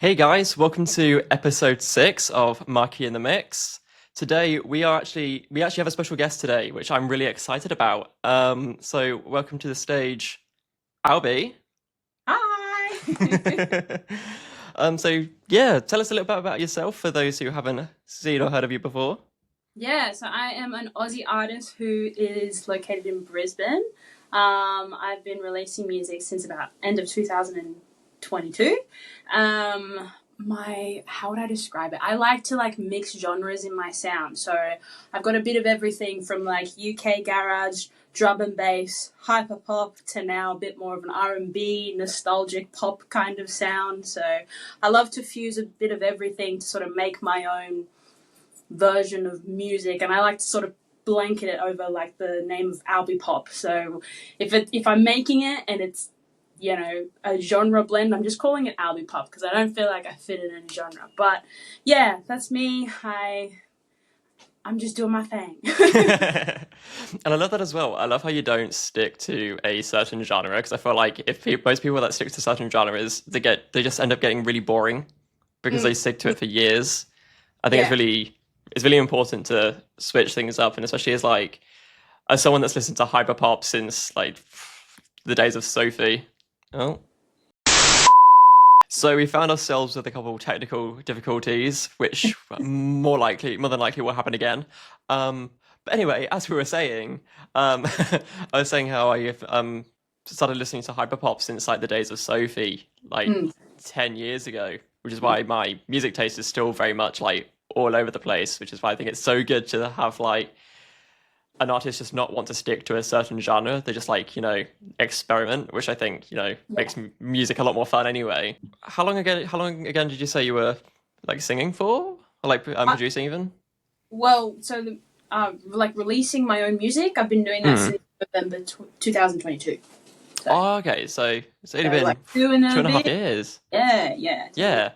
Hey guys, welcome to episode 6 of Marky in the Mix. Today we actually have a special guest today, which I'm really excited about. So welcome to the stage, ALBI. Hi. So yeah, tell us a little bit about yourself for those who haven't seen or heard of you before. Yeah, so I am an Aussie artist who is located in Brisbane. I've been releasing music since about end of 2022. How would I describe it? I like to mix genres in my sound. So I've got a bit of everything from like UK garage, drum and bass, hyper pop to now a bit more of an R&B, nostalgic pop kind of sound. So I love to fuse a bit of everything to sort of make my own version of music, and I like to sort of blanket it over like the name of ALBI pop. So if I'm making it and it's a genre blend, I'm just calling it ALBI pop because I don't feel like I fit in any genre. But yeah, that's me. I'm just doing my thing. And I love that as well. I love how you don't stick to a certain genre because I feel like if most people that stick to certain genres, they just end up getting really boring because they stick to it for years. I think Yeah. it's really important to switch things up, and especially as someone that's listened to hyperpop since like the days of Sophie. Oh, so we found ourselves with a couple of technical difficulties, which more than likely will happen again. But anyway, as we were saying, I was saying how I started listening to hyperpop since like the days of Sophie, like Mm. 10 years ago, which is why my music taste is still very much like all over the place, which is why I think it's so good to have like an artist just not want to stick to a certain genre. They just experiment, which I think, Yeah. makes music a lot more fun anyway. How long again did you say you were like singing for? Or like Uh, producing even? well, so like releasing my own music, I've been doing that Mm. since November 2022. So, Oh, okay. So it'd so have like been two and two a and a half bit. years. Yeah, totally. Yeah.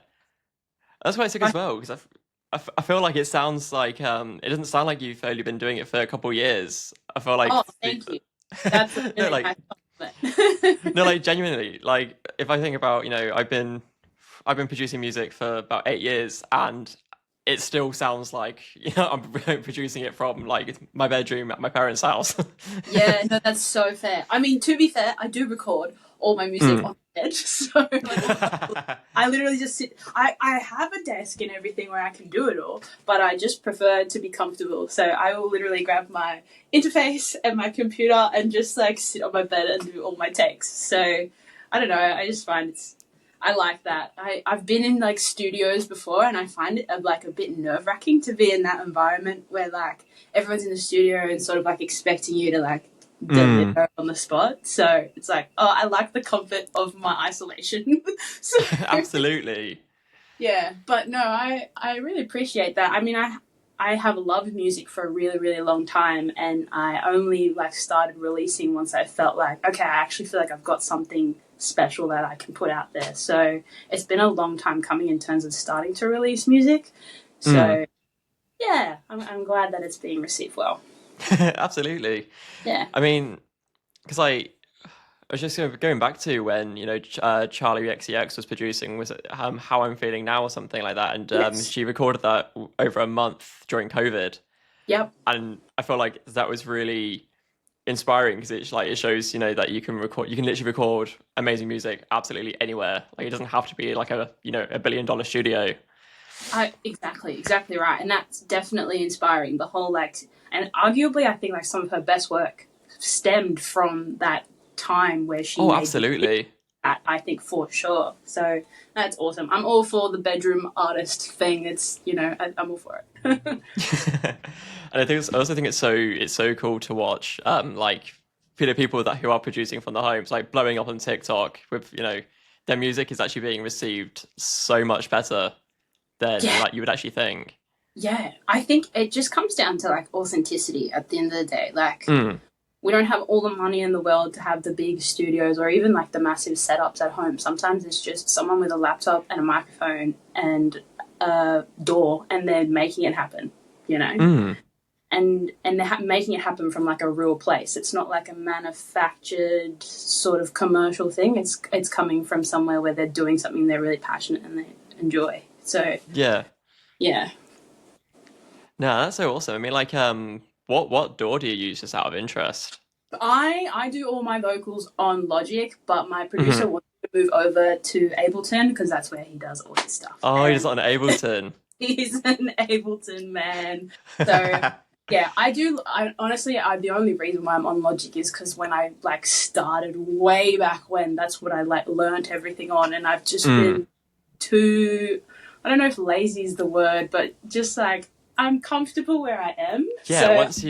That's quite sick as well, because I feel like it sounds like it doesn't sound like you've only been doing it for a couple of years. I feel like Oh, thank you. That's a no, really like nice compliment. no, like genuinely, like if I think about, I've been producing music for about 8 years, and it still sounds like I'm producing it from like my bedroom at my parents' house. Yeah, no, that's so fair. I mean, to be fair, I do record all my music Mm. on the bed, so I literally just sit. I have a desk and everything where I can do it all, but I just prefer to be comfortable. So I will literally grab my interface and my computer and just like sit on my bed and do all my takes. So I don't know. I just find I like that. I've been in like studios before, and I find it like a bit nerve wracking to be in that environment where like everyone's in the studio and sort of like expecting you to like Mm. deliver on the spot. So it's like, oh, I like the comfort of my isolation. So Absolutely. yeah, but no, I really appreciate that. I mean, I have loved music for a really really long time, and I only like started releasing once I felt like, okay, I actually feel like I've got something special that I can put out there. So it's been a long time coming in terms of starting to release music. Mm. So yeah, I'm glad that it's being received well. Absolutely. Yeah. I mean, because I was just going back to when Charlie XCX was producing, was it How I'm Feeling Now or something like that, and Yes. she recorded that over a month during COVID, Yep. and I felt like that was really inspiring because it shows that you can literally record amazing music absolutely anywhere. Like it doesn't have to be like a $1 billion studio. Exactly right, and that's definitely inspiring. The whole and arguably, I think like some of her best work stemmed from that time where she Oh, made music. absolutely. That I think for sure. So that's awesome. I'm all for the bedroom artist thing. It's I'm all for it. And I also think it's so cool to watch like people that who are producing from the homes like blowing up on TikTok with their music is actually being received so much better than Yeah, like you would actually think. yeah. I think it just comes down to like authenticity at the end of the day. Like Mm. we don't have all the money in the world to have the big studios or even like the massive setups at home. Sometimes it's just someone with a laptop and a microphone and a door, and they're making it happen, you know? Mm. And they're making it happen from like a real place. It's not like a manufactured sort of commercial thing. It's coming from somewhere where they're doing something they're really passionate and enjoy. So Yeah. yeah. No, that's so awesome. I mean, like, what DAW do you use just out of interest? I do all my vocals on Logic, but my producer Hmm. wants to move over to Ableton because that's where he does all his stuff. Oh, you're just And on Ableton. he's an Ableton man. So yeah, I do. I honestly, the only reason why I'm on Logic is because when I like started way back when, that's what I like learnt everything on, and I've just Mm. been too. I don't know if lazy is the word, but just like I'm comfortable where I am. Yeah, So once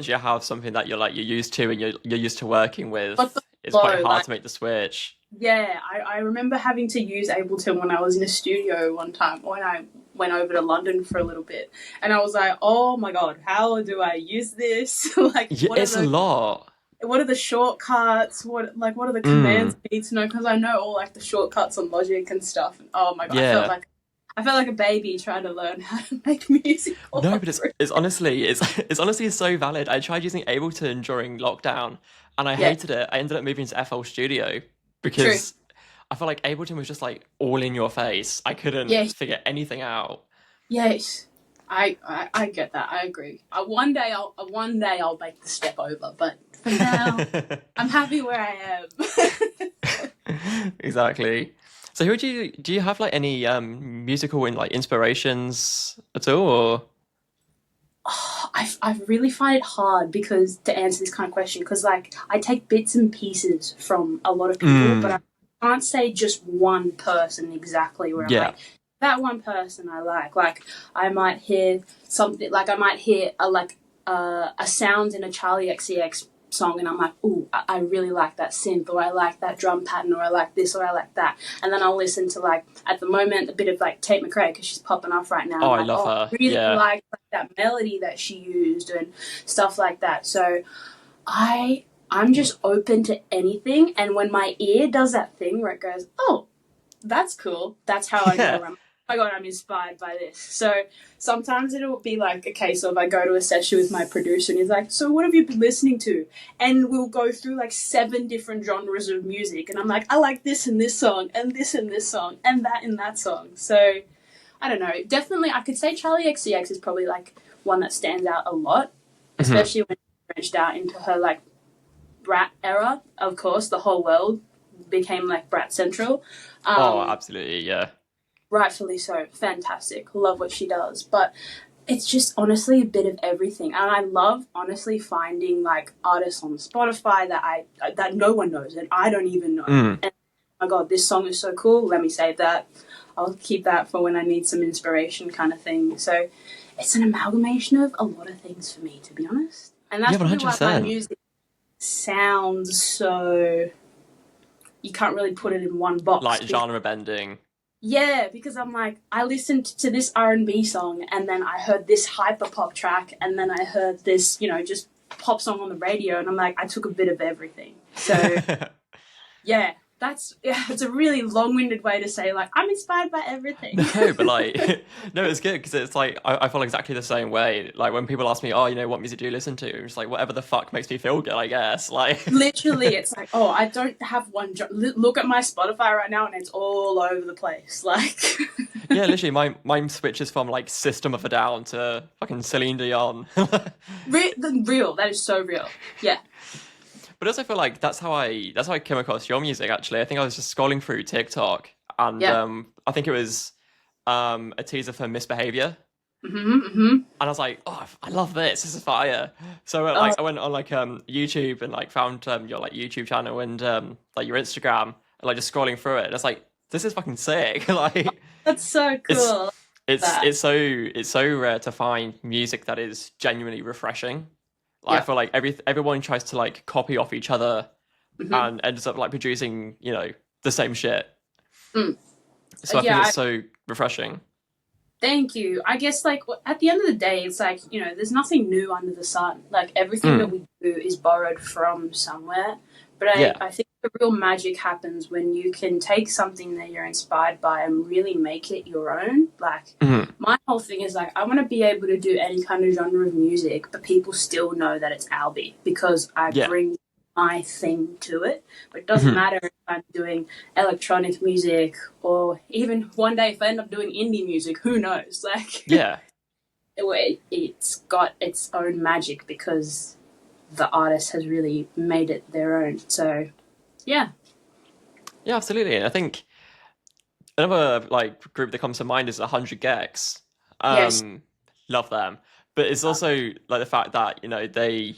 you have something that you're used to and you're used to working got the with, it's quite flow, hard like to make the switch. yeah, I remember having to use Ableton when I was in a studio one time when I went over to London for a little bit, and I was like, oh my god, how do I use this? Like, Yeah, it's a lot. what are the shortcuts? What are the commands Mm. I need to know? Because I know all like the shortcuts on Logic and stuff. And, oh my god, Yeah. I felt like a baby trying to learn how to make music all No, but over it's again. honestly it's honestly so valid. I tried using Ableton during lockdown and I Yeah, hated it. I ended up moving to FL Studio true. because I felt like Ableton was just like all in your face. I couldn't Yes, figure anything out. yes. I get that. I agree. One day I'll make the step over, but for now I'm happy where I am. Exactly. So who do you have like any musical and like inspirations at all? Or? I really find it hard because to answer this kind of question because like I take bits and pieces from a lot of people, but I Mm, can't say just one person exactly where I'm yeah. like that one person I like. Like I might hear something like I might hear a sound in a Charlie XCX song and I'm like, ooh, I really like that synth or I like that drum pattern or I like this or I like that. And then I'll listen to like at the moment a bit of like Tate McRae because she's popping off right now. Oh, I'm I like, love oh, her. I really Yeah. like that melody that she used and stuff like that. So I'm just open to anything. And when my ear does that thing where it goes, oh, that's cool. That's how I know Yeah. I'm. Oh my god, I'm inspired by this. So sometimes it'll be like a case of I go to a session with my producer and he's like, "So what have you been listening to?" And we'll go through like 7 different genres of music, and I'm like, "I like this in this song, and this in this song, and that in that song." So I don't know. Definitely, I could say Charlie XCX is probably like one that stands out a lot, Mhm. especially when she branched out into her like brat era. Of course, the whole world became like brat central. Oh, Um, absolutely. Yeah. Rightfully so. Fantastic. Love what she does. But it's just honestly a bit of everything. And I love honestly finding like artists on Spotify that no one knows and I don't even know. Mm. And oh my god, this song is so cool. Let me save that. I'll keep that for when I need some inspiration kind of thing. So it's an amalgamation of a lot of things for me, to be honest. And Yeah, that's probably why my 100%. music sounds so you can't really put it in one box Like genre bending. yeah, because I'm like, I listened to this R&B song, and then I heard this hyper pop track, and then I heard this, just pop song on the radio, and I'm like, I took a bit of everything. So yeah, it's a really long-winded way to say like I'm inspired by everything. No, but like, no, it's good because it's like I feel exactly the same way. Like when people ask me, "Oh, what music do you listen to?" I'm just like, whatever the fuck makes me feel good, I guess. Like, Literally, it's like, oh, I don't have one. Look at my Spotify right now, and it's all over the place. Like, yeah, literally, mine switches from like System of a Down to fucking Celine Dion. real. That is so real. Yeah, But also feel like that's how I came across your music. Actually, I think I was just scrolling through TikTok, and yeah. I think it was a teaser for Misbehavior. Mm-hmm. And I was like, oh, I love this. This is fire. So Oh, I went on like YouTube and like found your like YouTube channel and like your Instagram and like just scrolling through it. And it's like this is fucking sick. Like that's so it's cool. it's That. it's so rare to find music that is genuinely refreshing. Like I Yeah. feel like everyone tries to like copy off each other Mm-hmm. and ends up like producing the same shit. Mm. So I think Yeah, it's so refreshing. thank you. I guess, like, at the end of the day, it's like, there's nothing new under the sun. Like, everything that Mm, we do is borrowed from somewhere. But I, yeah. I think the real magic happens when you can take something that you're inspired by and really make it your own. Like, Mm, my whole thing is, like, I want to be able to do any kind of genre of music, but people still know that it's ALBI because I yeah. bring my thing to it. But it doesn't matter if I'm doing electronic music or even one day if I end up doing indie music, who knows? Like, Yeah. it's got its own magic because the artist has really made it their own. So, yeah. Yeah, absolutely. And I think another like group that comes to mind is 100 Gex. Yes. Um, love them. But it's also like the fact that, they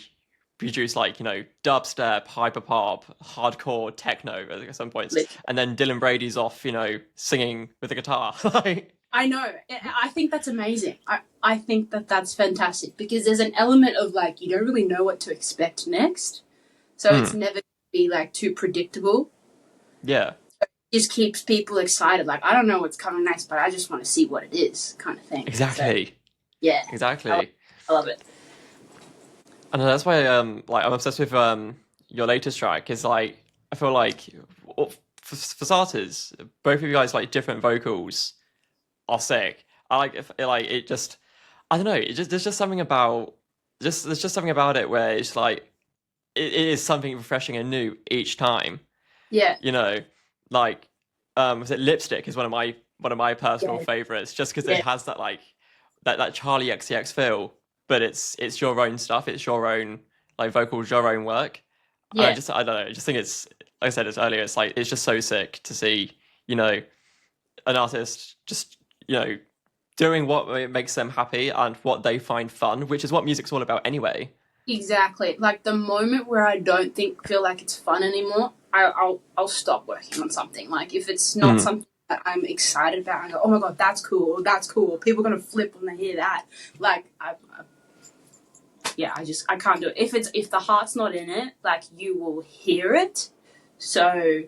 produce like, dubstep, hyperpop, hardcore techno at some points. And then Dylan Brady's off, singing with a guitar. Like, I know. I think that's amazing. I think that that's fantastic because there's an element of like you don't really know what to expect next, so it's never gonna be like too predictable. yeah. It just keeps people excited. Like I don't know what's coming next, but I just want to see what it is, kind of thing. Exactly. So, yeah. Exactly. I love it. And that's why like I'm obsessed with your latest track is like I feel like for starters, both of you guys like different vocals are sick. I like if like it just I don't know, it just there's just something about there's just something about it where it's like it is something refreshing and new each time. Yeah. You know, like was it Lipstick is one of my personal Yeah. favorites just because it Yeah. has that like that Charlie XCX feel, but it's your own stuff, it's your own like vocals, your own work. And Yeah. I don't know, I just think it's like I said this earlier, it's like it's just so sick to see, you know, an artist just, doing what makes them happy and what they find fun, which is what music's all about anyway. Exactly. Like the moment where I don't feel like it's fun anymore, I'll stop working on something. Like if it's not something that I'm excited about, I go, oh my god, that's cool, that's cool. People are gonna flip when they hear that. Like yeah, I can't do it. If the heart's not in it, like you will hear it. So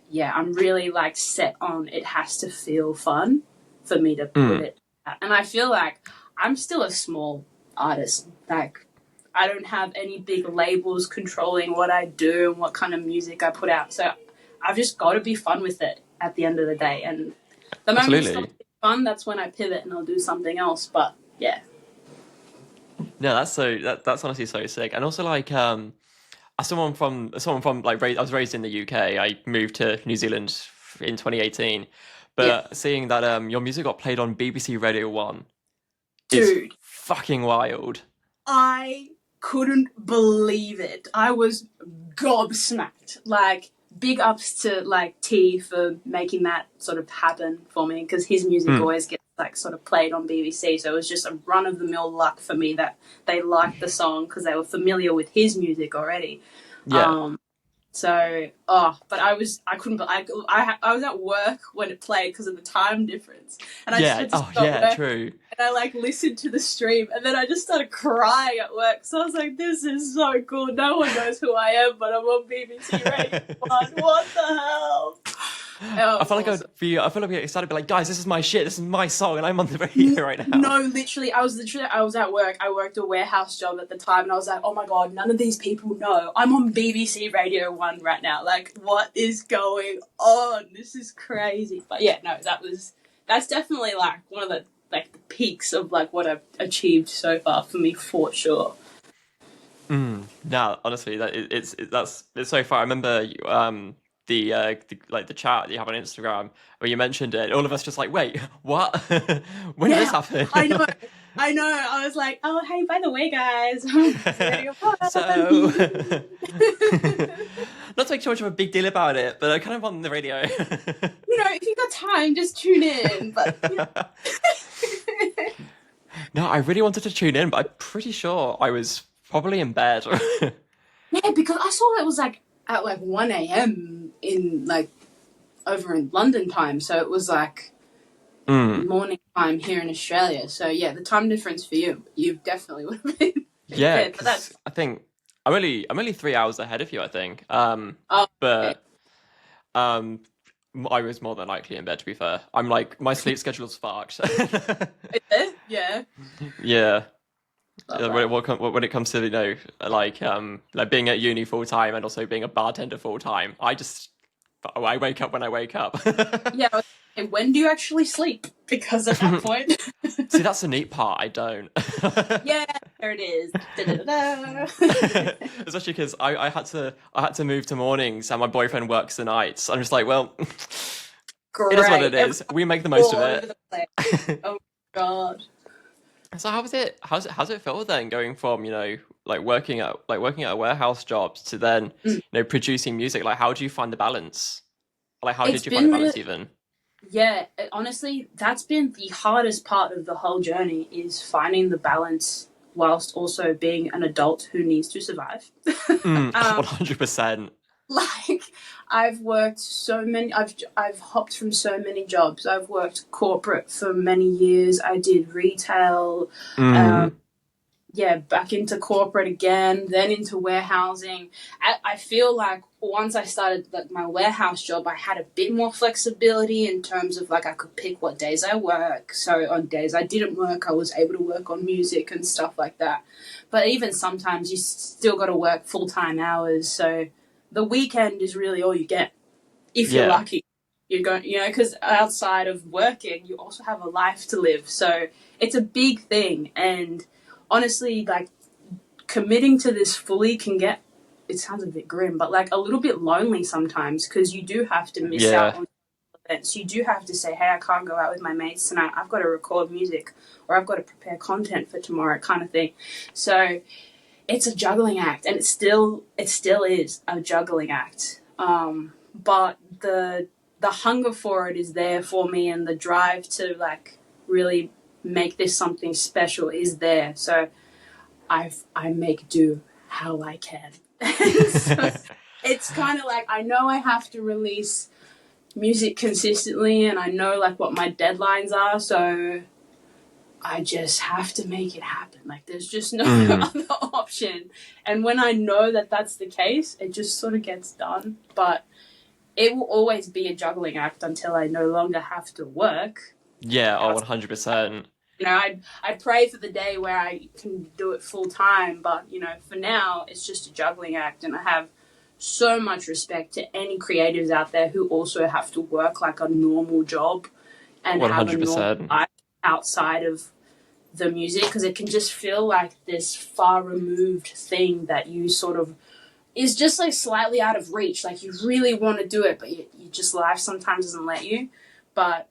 yeah, I'm really like set on it has to feel fun for me to put it out. And I feel like I'm still a small artist. Like I don't have any big labels controlling what I do and what kind of music I put out. So I've just got to be fun with it at the end of the day. And the moment it's not fun, that's when I pivot and I'll do something else. But yeah. No, that's honestly so sick. And also like as someone from like I was raised in the UK. I moved to New Zealand in 2018. But seeing that your music got played on BBC Radio 1 is Dude, fucking wild. I couldn't believe it. I was gobsmacked. Like, big ups to, like, T for making that sort of happen for me because his music always gets, like, sort of played on BBC. So it was just a run-of-the-mill luck for me that they liked the song because they were familiar with his music already. Yeah. But I couldn't, I was at work when it played because of the time difference. And I just had to stop work, true. and I like listened to the stream and then I just started crying at work. So I was like, this is so cool. No one knows who I am, but I'm on BBC Radio 1. What the hell? I feel like I'd be excited to be like, guys, this is my shit, this is my song, and I'm on the radio right now. No, literally, I was at work. I worked a warehouse job at the time, and I was like, oh my god, none of these people know. I'm on BBC Radio 1 right now. Like, what is going on? This is crazy. But yeah, no, that's definitely like one of the like the peaks of like what I've achieved so far for me for sure. No, honestly, it's so far. I remember the chat that you have on Instagram where you mentioned it. All of us just like, wait, what? When did this happen? I know. I was like, oh, hey, by the way, guys. So, not to make too much of a big deal about it, but I'm kind of on the radio. If you got time, just tune in. But No, I really wanted to tune in, but I'm pretty sure I was probably in bed. yeah, because I saw it was like at like 1 a.m. in like over in London time, so it was like morning time here in Australia. So yeah, the time difference for you definitely would have been. Yeah, because I think I'm only 3 hours ahead of you. I think, but I was more than likely in bed. To be fair, I'm like my sleep schedule's fucked. Is it? Yeah. Yeah. When it comes to like being at uni full time and also being a bartender full time, I wake up when I wake up. Yeah, Hey, when do you actually sleep? Because at that point, See, that's the neat part. I don't. yeah, there it is. Da-da-da-da. Especially because I had to move to mornings and my boyfriend works the nights. I'm just like, well, it is what it Great. is. We make the most All of over it. the place. Oh my god. So how was it? How's it feel then going from, working at a warehouse jobs to then, Mm. producing music? Like how do you find the balance? Like how It's did you find the been really, balance even? yeah, honestly, that's been the hardest part of the whole journey is finding the balance whilst also being an adult who needs to survive. um, 100%. like I've worked so many I've hopped from so many jobs. I've worked corporate for many years. I did retail, um, Mm. yeah, back into corporate again, then into warehousing. I feel like once I started like my warehouse job, I had a bit more flexibility in terms of like I could pick what days I work. So on days I didn't work, I was able to work on music and stuff like that. But even sometimes you still got to work full time hours. So the weekend is really all you get if you're Yeah. lucky. You're going, because outside of working, you also have a life to live. So it's a big thing. And honestly, like committing to this fully can get, it sounds a bit grim, but like a little bit lonely sometimes because you do have to miss out Yeah. on events. You do have to say, hey, I can't go out with my mates tonight. I've got to record music or I've got to prepare content for tomorrow, kind of thing. So it's a juggling act, and it still is a juggling act. But the hunger for it is there for me, and the drive to like really make this something special is there. So I make do how I can. So it's kind of like I know I have to release music consistently, and I know like what my deadlines are. So I just have to make it happen. Like, there's just no Mm. other option. And when I know that that's the case, it just sort of gets done. But it will always be a juggling act until I no longer have to work. Yeah, oh, Out, 100%. I pray for the day where I can do it full time. But for now, it's just a juggling act, and I have so much respect to any creatives out there who also have to work like a normal job and have a normal 100%. life outside of the music, because it can just feel like this far removed thing that you sort of is just like slightly out of reach. Like you really want to do it, but you just life sometimes doesn't let you. But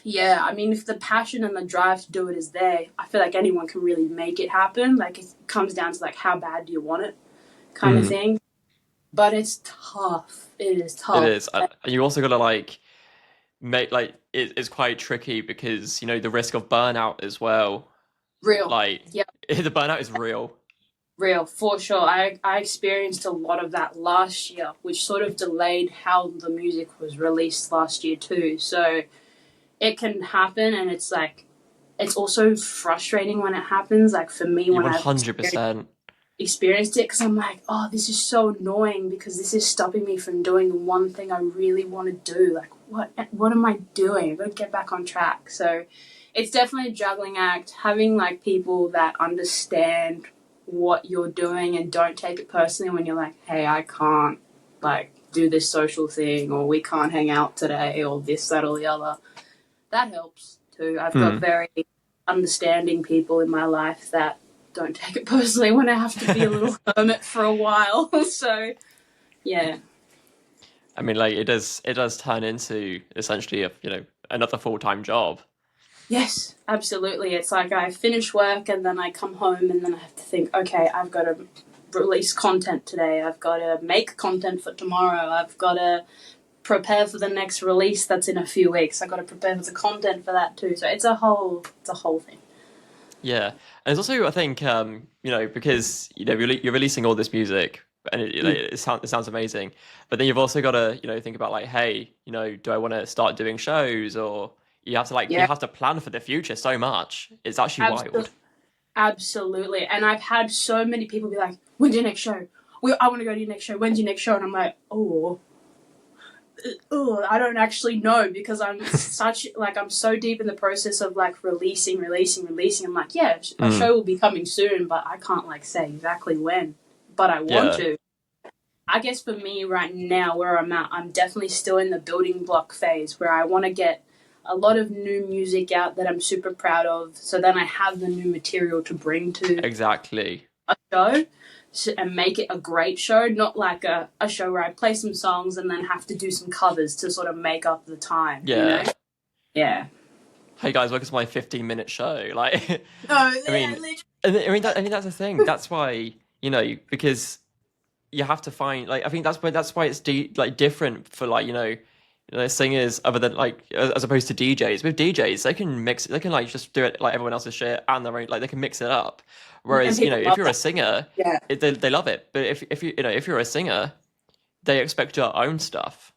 yeah, I mean, if the passion and the drive to do it is there, I feel like anyone can really make it happen. Like it comes down to like how bad do you want it, kind of Mm. thing. But it's tough. It is It tough. is. And you also got to make it's quite tricky because the risk of burnout as well. Real. Like Yeah. the burnout is real. Real, for sure. I experienced a lot of that last year, which sort of delayed how the music was released last year too. So it can happen, and it's like, it's also frustrating when it happens. Like for me, You when I've 100%. experienced it, because I'm like, oh, this is so annoying because this is stopping me from doing the one thing I really want to do. Like, what am I doing? I've got to get back on track. So it's definitely a juggling act. Having like people that understand what you're doing and don't take it personally when you're like, hey, I can't like do this social thing, or we can't hang out today, or this, that, or the other. That helps too. I've got Mm. very understanding people in my life that don't take it personally when I have to be a little hermit for a while. So yeah. I mean, like it does turn into essentially a another full-time job. Yes, absolutely. It's like I finish work and then I come home and then I have to think, okay, I've got to release content today. I've got to make content for tomorrow. I've got to prepare for the next release that's in a few weeks. I've got to prepare for the content for that too. So it's a whole thing. Yeah, and it's also I think because you're releasing all this music and Mm. it sounds amazing, but then you've also got to think about like, hey, do I want to start doing shows, or you Yeah, have to plan for the future so much. It's actually absolutely. wild. Absolutely. And I've had so many people be like, when's your next show? I want to go to your next show. When's your next show? And I'm like, I don't actually know, because I'm so deep in the process of like releasing. I'm like, yeah, a Mm. show will be coming soon, but I can't like say exactly when, but I want Yeah. to. I guess for me right now, where I'm at, I'm definitely still in the building block phase where I want to get a lot of new music out that I'm super proud of. So then I have the new material to bring to Exactly. a show and make it a great show, not like a show where I play some songs and then have to do some covers to sort of make up the time, you know? Yeah. Yeah. Hey guys, welcome to my 15-minute show. Like, No, I yeah, mean, literally. I mean that's the thing. That's why, because you have to find, like, I think that's why it's like different for, like, singers, other than, like, as opposed to DJs. With DJs, they can like just do it like everyone else's shit and their own, like, they can mix it up. And Whereas, people if love you're a that. singer, Yeah. they love it. But if you, if you're a singer, they expect your own stuff.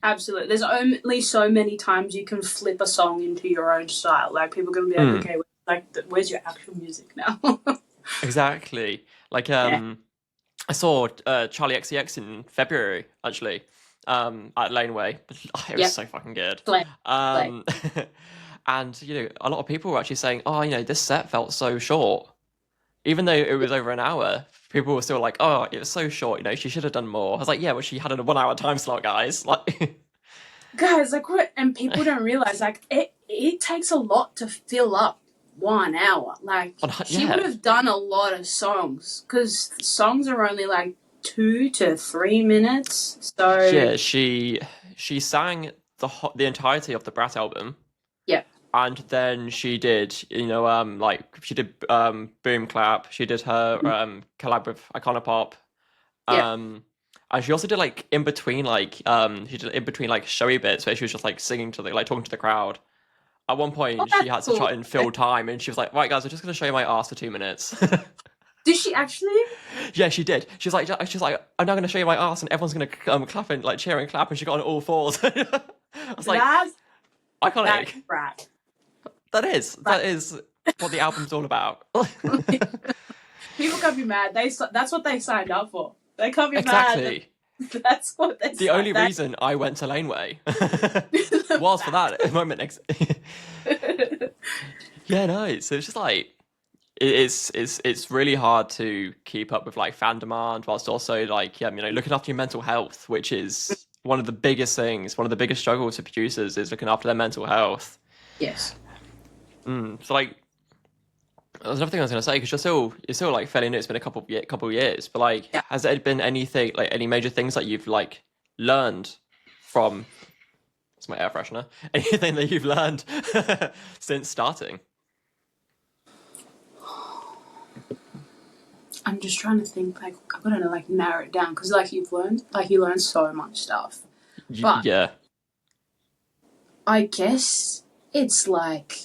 Absolutely. There's only so many times you can flip a song into your own style. Like, people are going to be like, Mm, okay, like, where's your actual music now? exactly. Like, Yeah. I saw Charlie XCX in February, actually, at Laneway. It was Yep. so fucking good. Slay. Slay. Um, and a lot of people were actually saying, "Oh, this set felt so short," even though it was over an hour. People were still like, "Oh, it was so short. She should have done more." I was like, "Yeah, well, she had a 1 hour time slot, guys." Like, Guys, like, what? And people don't realize, like, it takes a lot to fill up 1 hour. Like, she would yeah, have done a lot of songs because songs are only like 2 to 3 minutes. So, yeah. She sang the entirety of the Brat album. yeah. And then she did, like, she did Boom Clap. She did her collab with Iconopop. Yeah. And she also did, like, in between, like, she did in between, like, showy bits where she was just, like, singing to like, talking to the crowd. At one Oh, point, she that's had to cool. try and fill time, and she was like, "Right, guys, I'm just gonna show you my ass for 2 minutes." Did she actually? Yeah, she did. She's like, "I'm now gonna show you my ass, and everyone's gonna clap and, like, cheer and clap," and she got on all fours. I was like, That's iconic. right. That is what the album's all about. People can't be mad. That's what they signed up for. They can't be mad. Exactly. That's what they. The only reason I went to Laneway was for that moment. Yeah, no. So it's just like it's really hard to keep up with, like, fan demand, whilst also, like, looking after your mental health, which is one of the biggest things. One of the biggest struggles for producers is looking after their mental health. Yes. So, like, there's another thing I was going to say, because you're still like fairly new. It's been a couple years, but, like, Yeah. has there been anything, like, any major things that you've, like, learned from? It's my air freshener. Anything that you've learned since starting? I'm just trying to think. Like, I've got to, like, narrow it down because, like, you learn so much stuff. But Yeah, I guess it's like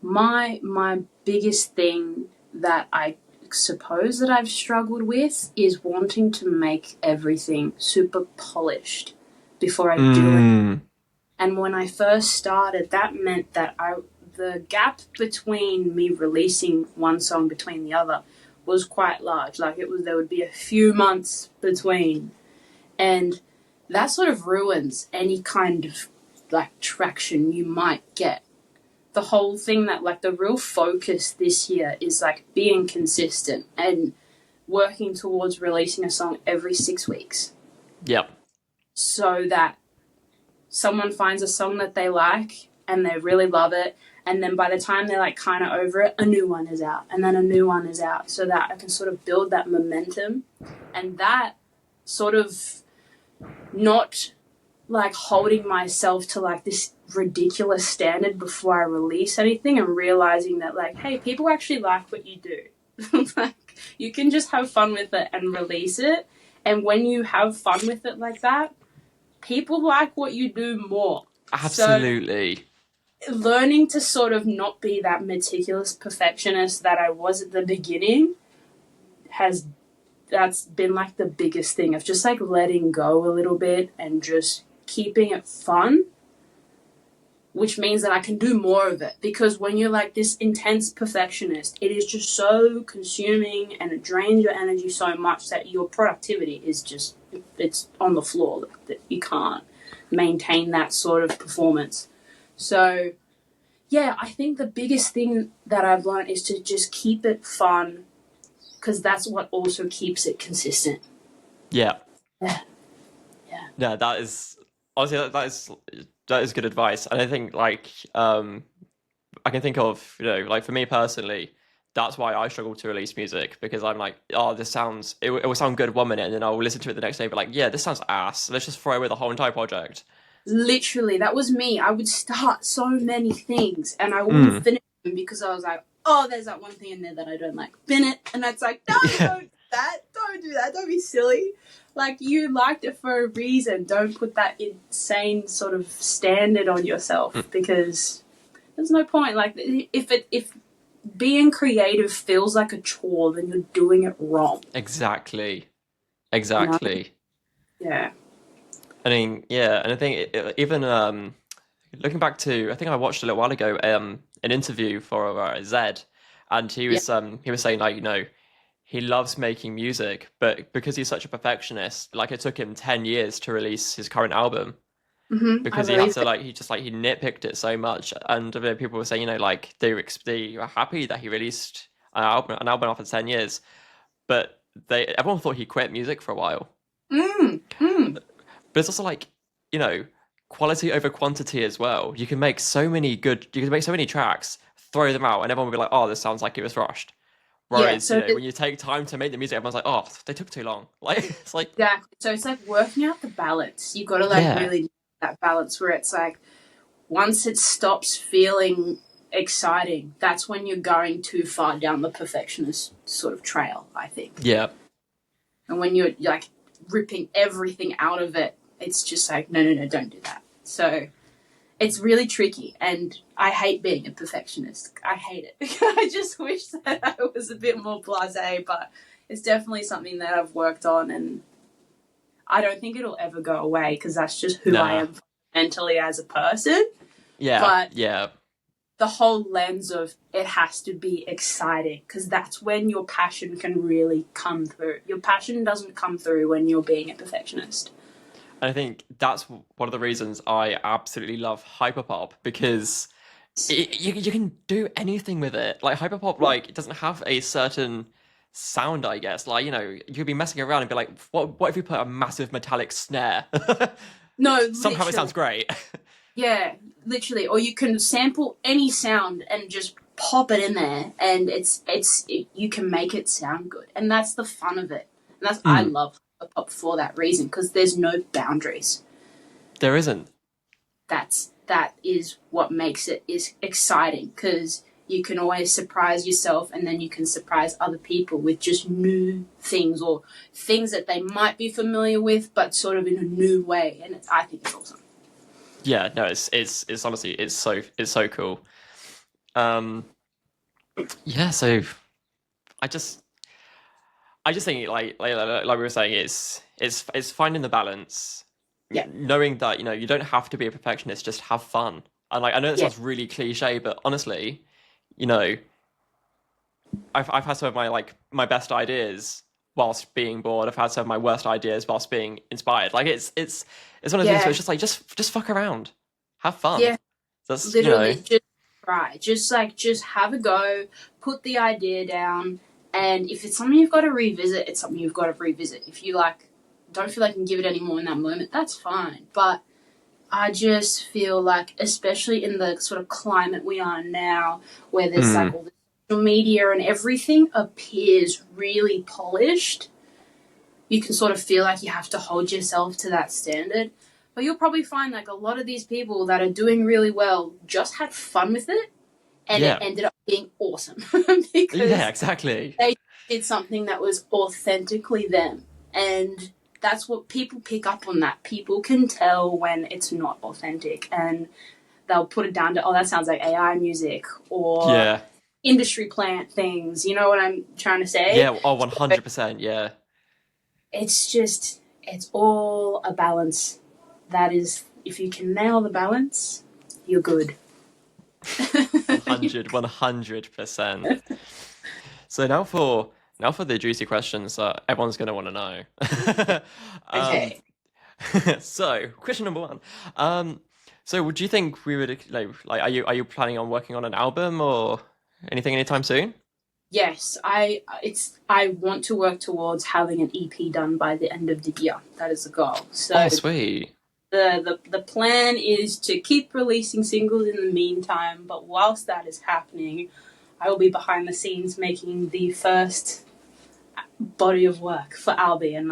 my biggest thing that I suppose that I've struggled with is wanting to make everything super polished before I do it. And when I first started, that meant that the gap between me releasing one song between the other was quite large. Like, there would be a few months between, and that sort of ruins any kind of, like, traction you might get. The whole thing that, like, the real focus this year is, like, being consistent and working towards releasing a song every 6 weeks yep, so that someone finds a song that they like and they really love it, and then by the time they're, like, kind of over it, a new one is out, and then a new one is out, so that I can sort of build that momentum, and that sort of not, like, holding myself to, like, this ridiculous standard before I release anything, and realizing that, like, hey, people actually like what you do. Like, you can just have fun with it and release it, and when you have fun with it like that, people like what you do more. absolutely. So, learning to sort of not be that meticulous perfectionist that I was at the beginning that's been, like, the biggest thing of just, like, letting go a little bit and just keeping it fun, which means that I can do more of it, because when you're, like, this intense perfectionist, it is just so consuming and it drains your energy so much that your productivity is just, it's on the floor, that you can't maintain that sort of performance. So yeah, I think the biggest thing that I've learned is to just keep it fun, because that's what also keeps it consistent. Yeah, Yeah. Yeah. yeah. That is. honestly, that is good advice, and I think like I can think of, like for me personally, that's why I struggle to release music because I'm like, oh, it will sound good 1 minute, and then I'll listen to it the next day, but like, yeah, this sounds ass. Let's just throw away the whole entire project. Literally, that was me. I would start so many things and I wouldn't Mm. finish them because I was like, oh, there's that one thing in there that I don't like. Bin it. And it's like, no, Yeah, don't do that. Don't do that. Don't be silly. Like, you liked it for a reason. Don't put that insane sort of standard on yourself because there's no point. Like, if being creative feels like a chore, then you're doing it wrong. exactly, You know? exactly. Yeah. I mean, yeah, and I think even looking back to, I think I watched a little while ago an interview for Zed, and Yeah. he was saying like he loves making music, but because he's such a perfectionist, like it took him 10 years to release his current album I because he had believe to it. like he nitpicked it so much, and people were saying like they were happy that he released an album after 10 years, but they everyone thought he quit music for a while. Mm, mm. But it's also like, you know, quality over quantity as well. You can make so many tracks, throw them out, and everyone will be like, oh, this sounds like it was rushed. Yeah. Whereas, So when you take time to make the music, everyone's like, oh, they took too long. Like, it's like, exactly. So it's like working out the balance. You've got to like yeah, really that balance where it's like once it stops feeling exciting, that's when you're going too far down the perfectionist sort of trail, I think. yeah, And when you're like ripping everything out of it, it's just like, no, no, no, don't do that. So it's really tricky. And I hate being a perfectionist. I hate it. I just wish that I was a bit more blase, but it's definitely something that I've worked on and I don't think it'll ever go away because that's just who I nah, am mentally as a person. yeah, But yeah. the whole lens of it has to be exciting because that's when your passion can really come through. Your passion doesn't come through when you're being a perfectionist. And I think that's one of the reasons I absolutely love hyperpop because you can do anything with it. Like hyperpop, Yeah. like it doesn't have a certain sound, I guess. Like you could be messing around and be like, what if you put a massive metallic snare? No, Somehow it literally. sounds great. Yeah, literally. Or you can sample any sound and just pop it in there, and you can make it sound good, and that's the fun of it. And that's I Mm, love hip hop for that reason because there's no boundaries. there isn't. That is what makes it is exciting because you can always surprise yourself and then you can surprise other people with just new things or things that they might be familiar with but sort of in a new way and I think it's awesome. Yeah, no, it's honestly it's so cool. Um, yeah, so I just I just think like we were saying, it's finding the balance, Yeah, knowing that you don't have to be a perfectionist, just have fun. And like I know it yeah, sounds really cliche, but honestly, you know, I've had some of my best ideas whilst being bored. I've had some of my worst ideas whilst being inspired. Like it's one of those things where yeah, it's just like just fuck around, have fun. yeah. That's Literally, just try. Just have a go. Put the idea down, and if it's something you've got to revisit, it's something you've got to revisit. If you like, don't feel like you can give it any more in that moment, that's fine. But I just feel like, especially in the sort of climate we are now, where there's like mm, all the social media and everything appears really polished, you can sort of feel like you have to hold yourself to that standard. But you'll probably find like a lot of these people that are doing really well just had fun with it and it yeah, ended up being awesome yeah, because exactly. they did something that was authentically them. And that's what people pick up on that. People can tell when it's not authentic and they'll put it down to, oh, that sounds like AI music or Yeah, industry plant things. You know what I'm trying to say? yeah. Oh, So 100%. Yeah, it's all a balance. That is, if you can nail the balance, you're good. 100%. So now for the juicy questions that everyone's going to want to know. um, Okay. so question number one. Um, so would you think we would like are you planning on working on an album or anything anytime soon? Yes, I want to work towards having an EP done by the end of the year. That is the goal. So Oh, sweet. The plan is to keep releasing singles in the meantime, but whilst that is happening, I will be behind the scenes making the first body of work for ALBI, and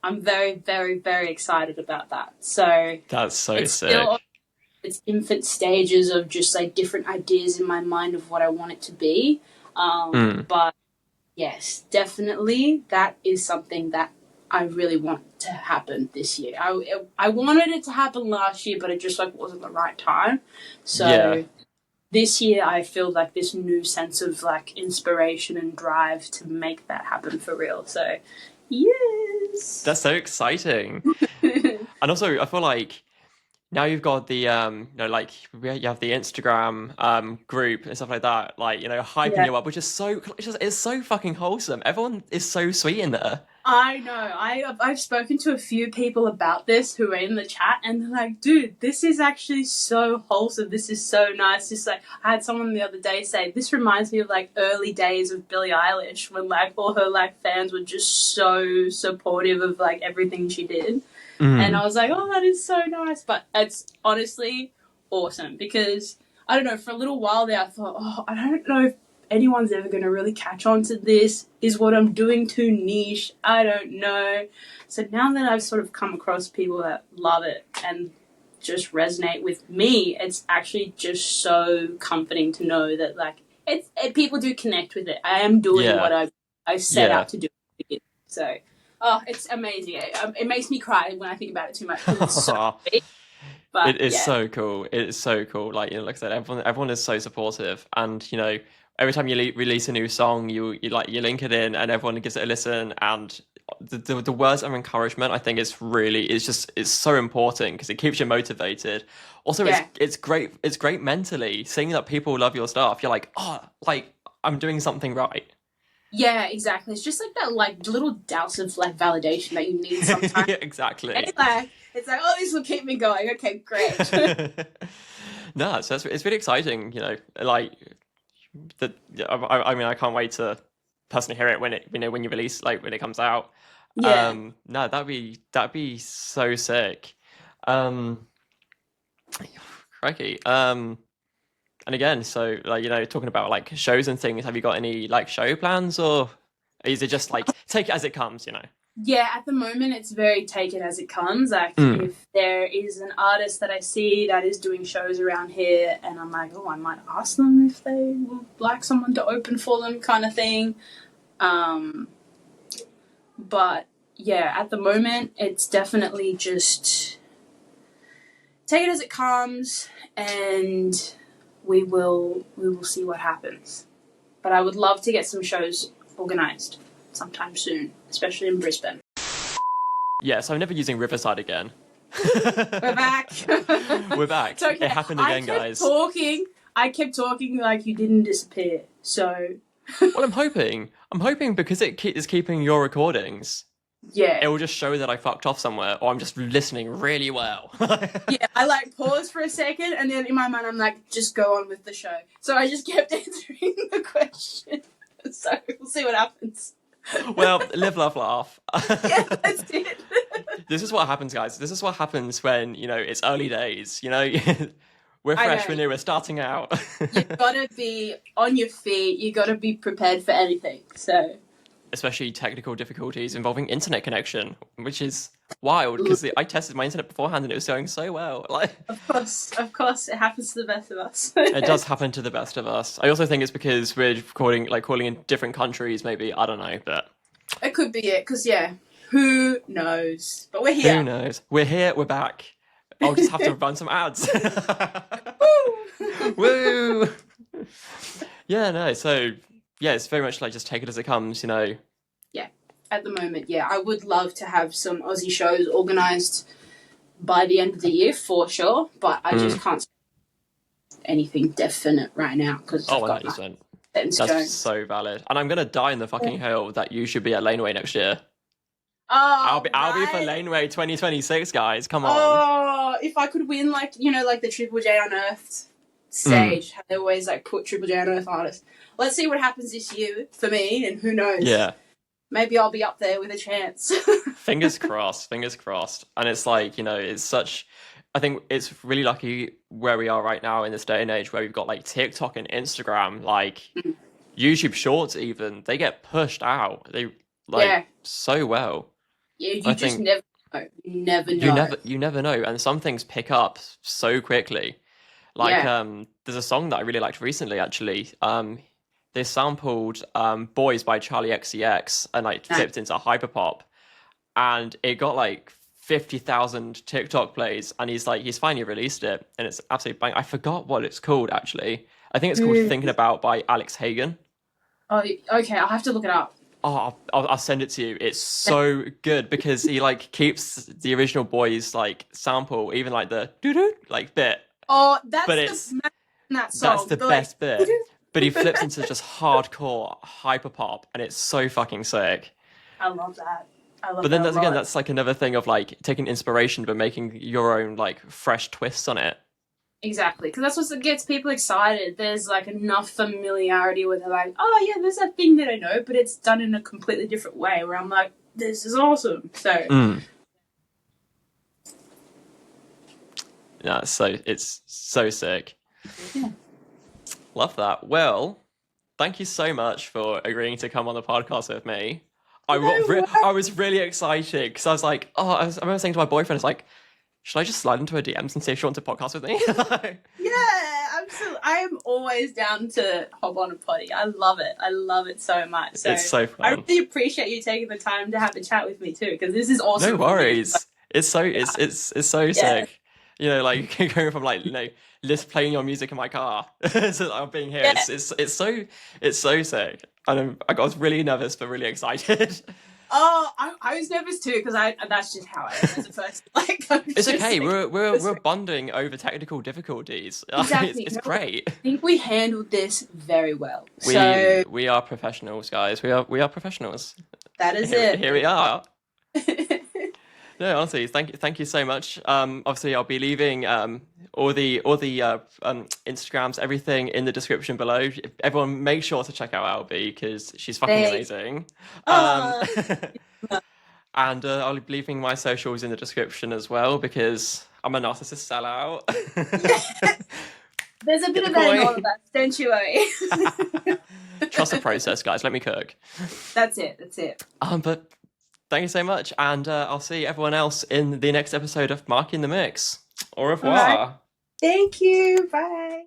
I'm very, very, very excited about that. So That's so it's sick. still its infant stages of just like different ideas in my mind of what I want it to be. But yes, definitely that is something that I really want to happen this year. I wanted it to happen last year, but it just like wasn't the right time. So this year I feel like this new sense of like inspiration and drive to make that happen for real. So yes. That's so exciting. And also I feel like now you've got the like you have the Instagram group and stuff like that, like, hyping you up, which is it's so fucking wholesome. Everyone is so sweet in there. I know. I've spoken to a few people about this who are in the chat, and they're like, dude, this is actually so wholesome. This is so nice. Just like, I had someone the other day say, this reminds me of like early days of Billie Eilish when like all her like fans were just so supportive of like everything she did. And I was like, oh, that is so nice. But it's honestly awesome because, I don't know, for a little while there I thought, oh, I don't know if anyone's ever going to really catch on to this. Is what I'm doing too niche? I don't know. So now that I've sort of come across people that love it and just resonate with me, it's actually just so comforting to know that like people do connect with it. I am doing what I've set out to do. So, oh, it's amazing. It makes me cry when I think about it too much. It's so big. But it is so cool. It is so cool. Like, like I said, everyone is so supportive, and every time you release a new song, you link it in, and everyone gives it a listen. And the words of encouragement, I think, it's so important because it keeps you motivated. Also, it's great. It's great mentally seeing that people love your stuff. You're like, oh, like I'm doing something right. Yeah, exactly. It's just like that, like little douse of like validation that you need sometimes. Yeah, exactly. And it's like, oh, this will keep me going. Okay, great. No, so it's really exciting. Like that. I mean, I can't wait to personally hear it when you release, like when it comes out. Yeah. No, that'd be so sick. Crikey. And again, so like talking about like shows and things, have you got any like show plans, or is it just like take it as it comes? Yeah, at the moment it's very take it as it comes. Like if there is an artist that I see that is doing shows around here and I'm like, oh, I might ask them if they would like someone to open for them kind of thing. But yeah, at the moment it's definitely just take it as it comes, and we will see what happens. But I would love to get some shows organised sometime soon, especially in Brisbane. Yeah, so I'm never using Riverside again. We're back. We're back. So, yeah, it happened again, guys. I kept talking like you didn't disappear. So. Well, I'm hoping because it is keeping your recordings. Yeah. It will just show that I fucked off somewhere, or I'm just listening really well. Yeah, I like pause for a second, and then in my mind I'm like, just go on with the show. So I just kept answering the question. So we'll see what happens. Well, live, love, laugh. Yeah, that's it. This is what happens, guys. This is what happens when, it's early days, We're fresh, we're new, we're starting out. You've got to be on your feet. You've got to be prepared for anything, so... Especially technical difficulties involving internet connection, which is wild, because I tested my internet beforehand and it was going so well. Like, Of course, it happens to the best of us. It does happen to the best of us. I also think it's because we're recording, calling in different countries, maybe. I don't know, but... It could be it, because, who knows? But we're here. Who knows? We're here, we're back. I'll just have to run some ads. Woo! Woo! Yeah, no, so... Yeah, it's very much like just take it as it comes, Yeah, at the moment, I would love to have some Aussie shows organised by the end of the year, for sure, but I just can't say anything definite right now, because I've got 100%. That's so valid. And I'm going to die in the fucking hill that you should be at Laneway next year. Oh, I'll be for Laneway 2026, guys, come on. Oh, if I could win, like the Triple J Unearthed stage, they always, put Triple J Unearthed artists. Let's see what happens this year for me, and who knows. Yeah. maybe I'll be up there with a chance. Fingers crossed, fingers crossed. And it's like, it's such, I think it's really lucky where we are right now in this day and age where we've got like TikTok and Instagram, like YouTube Shorts even, they get pushed out. They Yeah. so well. Yeah, I you just think never know. You never know. you never know. And some things pick up so quickly. Like there's a song that I really liked recently actually. They sampled Boys by Charlie XCX and like flipped into hyperpop, and it got like 50,000 TikTok plays, and he's finally released it, and it's absolutely bang. I forgot what it's called actually. I think it's called Thinking About by Alex Hagen. Oh, okay. I'll have to look it up. Oh, I'll send it to you. It's so good because he like keeps the original Boys like sample, even like the doo-doo like bit. Oh, that's but that song. That's the best bit. But he flips into just hardcore hyperpop, and it's so fucking sick. I love that. But then that's like another thing of like taking inspiration but making your own like fresh twists on it. Exactly, because that's what gets people excited. There's like enough familiarity with it, like, oh yeah, there's that thing that I know, but it's done in a completely different way. Where I'm like, this is awesome. So. Yeah, so it's so sick. Yeah. Love that. Well, thank you so much for agreeing to come on the podcast with me. I was really excited because I was like, I remember saying to my boyfriend, it's like, should I just slide into her DMs and see if she wants to podcast with me? Yeah, absolutely. I am always down to hop on a potty. I love it. I love it so much. So it's so fun. I really appreciate you taking the time to have a chat with me too, because this is awesome. No worries. It's so sick. Like going from like playing your music in my car to like, being here. Yeah. It's so sick. And I was really nervous but really excited. Oh, I was nervous too because that's just how I am as a person. Like, it's okay. We're bonding over technical difficulties. Exactly. It's great. I think we handled this very well. We are professionals, guys. We are professionals. That is it. Here we are. No, honestly, thank you so much. Obviously, I'll be leaving all the Instagrams, everything in the description below. Everyone, make sure to check out ALBI because she's fucking amazing. And I'll be leaving my socials in the description as well because I'm a narcissist sellout. There's a bit of that in all of us, don't you worry. Trust the process, guys. Let me cook. That's it. But thank you so much, and I'll see everyone else in the next episode of Marky in the Mix. Au revoir. Right. Thank you. Bye.